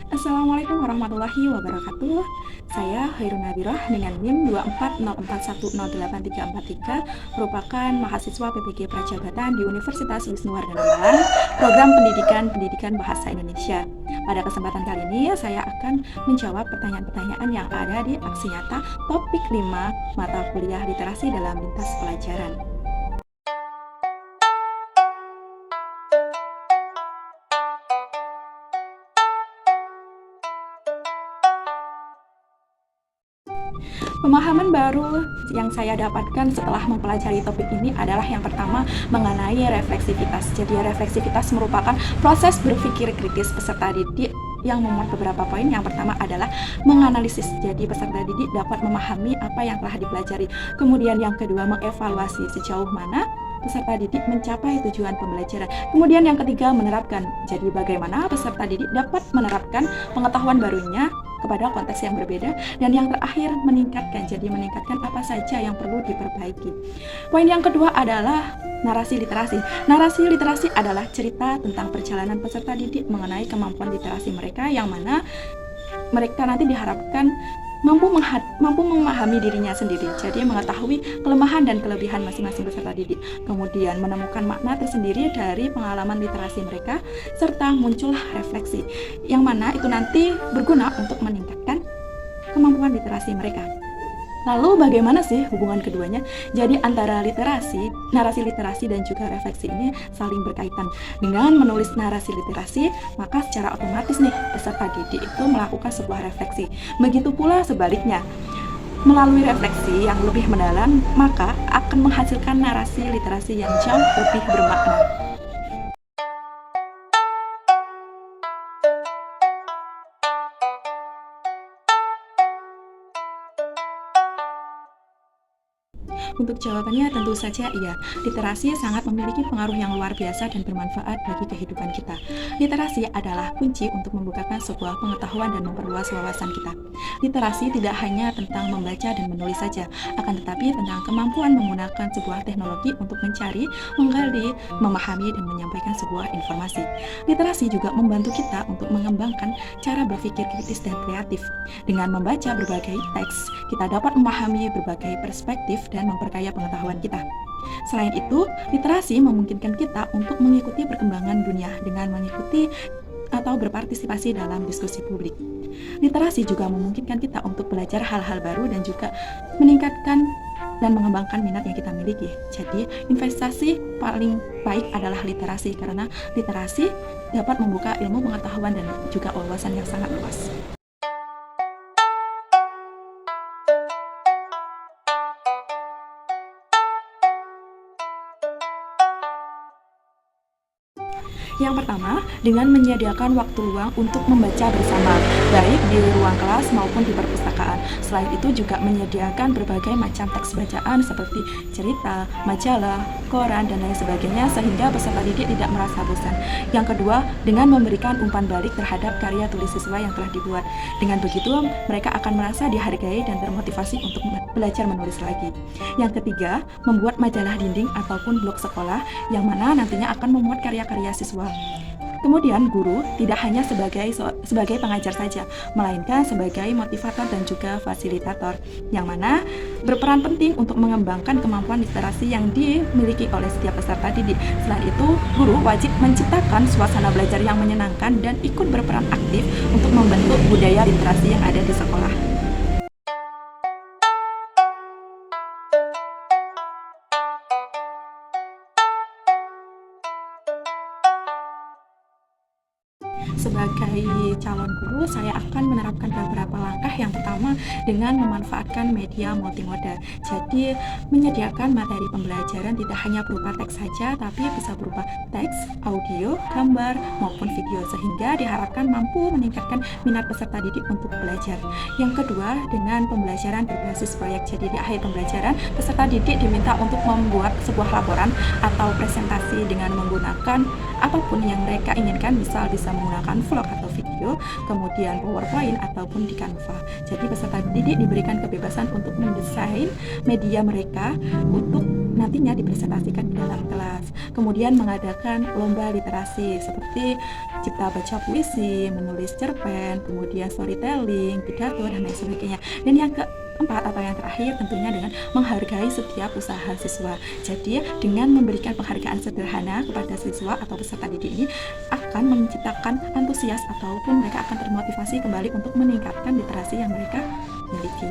Assalamualaikum warahmatullahi wabarakatuh. Saya Hairun Nabirah dengan NIM 24041083343 merupakan mahasiswa PPG Prajabatan di Universitas Wisnuwardana Malang, program Pendidikan Bahasa Indonesia. Pada kesempatan kali ini saya akan menjawab pertanyaan-pertanyaan yang ada di aksi nyata topik 5 mata kuliah literasi dalam lintas pelajaran. Pemahaman baru yang saya dapatkan setelah mempelajari topik ini adalah yang pertama mengenai refleksivitas. Jadi refleksivitas merupakan proses berpikir kritis peserta didik yang memuat beberapa poin. Yang pertama adalah menganalisis. Jadi peserta didik dapat memahami apa yang telah dipelajari. Kemudian yang kedua mengevaluasi sejauh mana peserta didik mencapai tujuan pembelajaran. Kemudian yang ketiga menerapkan. Jadi bagaimana peserta didik dapat menerapkan pengetahuan barunya kepada konteks yang berbeda. Dan yang terakhir meningkatkan. Jadi meningkatkan apa saja yang perlu diperbaiki. Poin yang kedua adalah narasi literasi. Narasi literasi adalah cerita tentang perjalanan peserta didik mengenai kemampuan literasi mereka, yang mana mereka nanti diharapkan mampu memahami dirinya sendiri, jadi mengetahui kelemahan dan kelebihan masing-masing peserta didik, kemudian menemukan makna tersendiri dari pengalaman literasi mereka, serta muncullah refleksi, yang mana itu nanti berguna untuk meningkatkan kemampuan literasi mereka. Lalu bagaimana sih hubungan keduanya? Jadi antara narasi literasi dan juga refleksi ini saling berkaitan. Dengan menulis narasi literasi, maka secara otomatis nih peserta didik itu melakukan sebuah refleksi. Begitu pula sebaliknya. Melalui refleksi yang lebih mendalam, maka akan menghasilkan narasi literasi yang jauh lebih bermakna. Untuk jawabannya tentu saja iya. Literasi sangat memiliki pengaruh yang luar biasa dan bermanfaat bagi kehidupan kita. Literasi adalah kunci untuk membukakan sebuah pengetahuan dan memperluas wawasan kita. Literasi tidak hanya tentang membaca dan menulis saja, akan tetapi tentang kemampuan menggunakan sebuah teknologi untuk mencari, menggali, memahami, dan menyampaikan sebuah informasi. Literasi juga membantu kita untuk mengembangkan cara berpikir kritis dan kreatif. Dengan membaca berbagai teks, kita dapat memahami berbagai perspektif dan memperkaya pengetahuan kita. Selain itu, literasi memungkinkan kita untuk mengikuti perkembangan dunia dengan mengikuti atau berpartisipasi dalam diskusi publik. Literasi juga memungkinkan kita untuk belajar hal-hal baru dan juga meningkatkan dan mengembangkan minat yang kita miliki. Jadi, investasi paling baik adalah literasi, karena literasi dapat membuka ilmu pengetahuan dan juga wawasan yang sangat luas. Yang pertama, dengan menyediakan waktu luang untuk membaca bersama, baik di ruang kelas maupun di perpustakaan. Selain itu juga menyediakan berbagai macam teks bacaan seperti cerita, majalah, koran, dan lain sebagainya, sehingga peserta didik tidak merasa bosan. Yang kedua, dengan memberikan umpan balik terhadap karya tulis siswa yang telah dibuat. Dengan begitu, mereka akan merasa dihargai dan termotivasi untuk belajar menulis lagi. Yang ketiga, membuat majalah dinding ataupun blog sekolah, yang mana nantinya akan memuat karya-karya siswa. Kemudian guru tidak hanya sebagai pengajar saja, melainkan sebagai motivator dan juga fasilitator, yang mana berperan penting untuk mengembangkan kemampuan literasi yang dimiliki oleh setiap peserta didik. Selain itu, guru wajib menciptakan suasana belajar yang menyenangkan dan ikut berperan aktif untuk membentuk budaya literasi yang ada di sekolah. Sebagai calon guru, saya akan menerapkan beberapa langkah. Yang pertama, dengan memanfaatkan media multimoda. Jadi, menyediakan materi pembelajaran tidak hanya berupa teks saja, tapi bisa berupa teks, audio, gambar, maupun video, sehingga diharapkan mampu meningkatkan minat peserta didik untuk belajar. Yang kedua, dengan pembelajaran berbasis proyek. Jadi, di akhir pembelajaran, peserta didik diminta untuk membuat sebuah laporan atau presentasi dengan menggunakan apapun yang mereka inginkan, misal bisa menggunakan vlog atau video, kemudian PowerPoint ataupun di Canva. Jadi peserta didik diberikan kebebasan untuk mendesain media mereka untuk nantinya dipresentasikan di dalam kelas. Kemudian mengadakan lomba literasi seperti cipta baca puisi, menulis cerpen, kemudian storytelling, pidato, dan lain sebagainya. Dan yang keempat atau yang terakhir tentunya dengan menghargai setiap usaha siswa. Jadi dengan memberikan penghargaan sederhana kepada siswa atau peserta didik ini akan menciptakan antusias ataupun mereka akan termotivasi kembali untuk meningkatkan literasi yang mereka miliki.